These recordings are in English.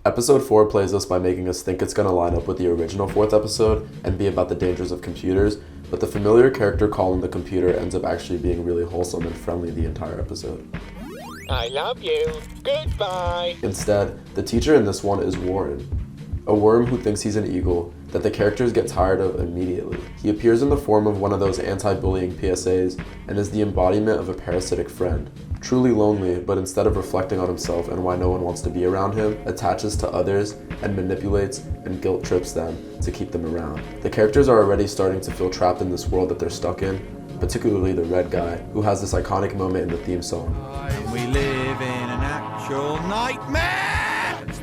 Episode 4 plays us by making us think it's going to line up with the original 4th episode and be about the dangers of computers, but the familiar character calling the computer ends up actually being really wholesome and friendly the entire episode. I love you. Goodbye. Instead, the teacher in this one is Warren, a worm who thinks he's an eagle that the characters get tired of immediately. He appears in the form of one of those anti-bullying PSAs and is the embodiment of a parasitic friend. Truly lonely, but instead of reflecting on himself and why no one wants to be around him, attaches to others and manipulates and guilt trips them to keep them around. The characters are already starting to feel trapped in this world that they're stuck in, particularly the red guy, who has this iconic moment in the theme song. We live in an actual nightmare!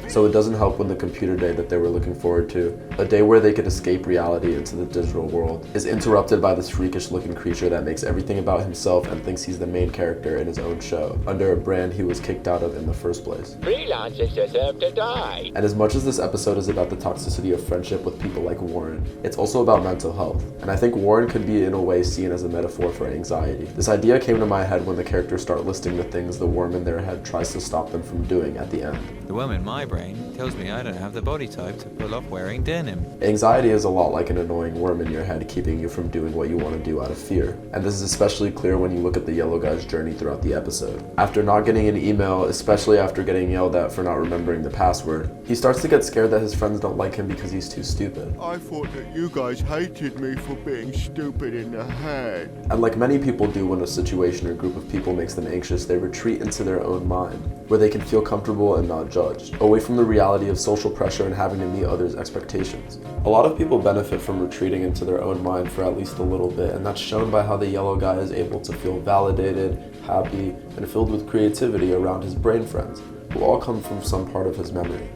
So it doesn't help when the computer day that they were looking forward to, a day where they could escape reality into the digital world, is interrupted by this freakish looking creature that makes everything about himself and thinks he's the main character in his own show, under a brand he was kicked out of in the first place. Freelancers deserve to die. And as much as this episode is about the toxicity of friendship with people like Warren, it's also about mental health. And I think Warren could be in a way seen as a metaphor for anxiety. This idea came to my head when the characters start listing the things the worm in their head tries to stop them from doing at the end. The worm in my brain tells me I don't have the body type to pull off wearing denim. Anxiety is a lot like an annoying worm in your head keeping you from doing what you want to do out of fear. And this is especially clear when you look at the yellow guy's journey throughout the episode. After not getting an email, especially after getting yelled at for not remembering the password, he starts to get scared that his friends don't like him because he's too stupid. I thought that you guys hated me for being stupid in the head. And like many people do when a situation or group of people makes them anxious, they retreat into their own mind, where they can feel comfortable and not judged, away from the reality of social pressure and having to meet others' expectations. A lot of people benefit from retreating into their own mind for at least a little bit, and that's shown by how the yellow guy is able to feel validated, happy, and filled with creativity around his brain friends, who all come from some part of his memory.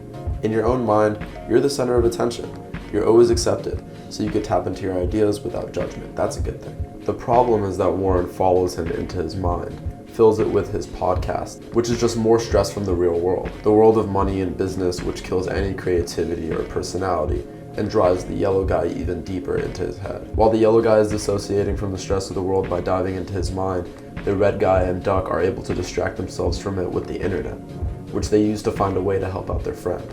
In your own mind, you're the center of attention. You're always accepted, so you can tap into your ideas without judgment. That's a good thing. The problem is that Warren follows him into his mind, fills it with his podcast, which is just more stress from the real world. The world of money and business, which kills any creativity or personality, and drives the yellow guy even deeper into his head. While the yellow guy is dissociating from the stress of the world by diving into his mind, the red guy and Duck are able to distract themselves from it with the internet, which they use to find a way to help out their friend.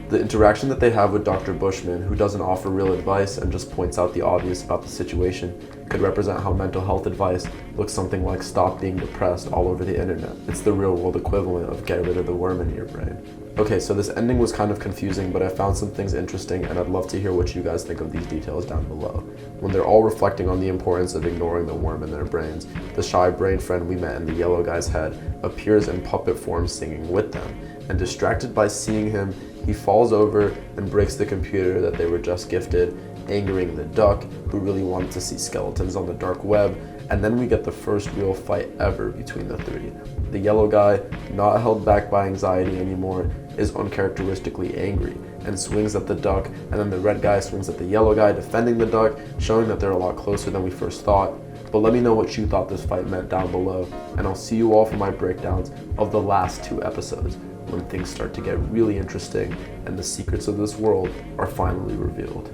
The interaction that they have with Dr. Bushman, who doesn't offer real advice and just points out the obvious about the situation, could represent how mental health advice looks something like stop being depressed all over the internet. It's the real world equivalent of get rid of the worm in your brain. Okay, so this ending was kind of confusing, but I found some things interesting and I'd love to hear what you guys think of these details down below. When they're all reflecting on the importance of ignoring the worm in their brains, the shy brain friend we met in the yellow guy's head appears in puppet form singing with them, and distracted by seeing him, he falls over and breaks the computer that they were just gifted, angering the Duck, who really wanted to see skeletons on the dark web, and then we get the first real fight ever between the three. The yellow guy, not held back by anxiety anymore, is uncharacteristically angry and swings at the Duck, and then the red guy swings at the yellow guy, defending the Duck, showing that they're a lot closer than we first thought. But let me know what you thought this fight meant down below, and I'll see you all for my breakdowns of the last 2 episodes, when things start to get really interesting and the secrets of this world are finally revealed.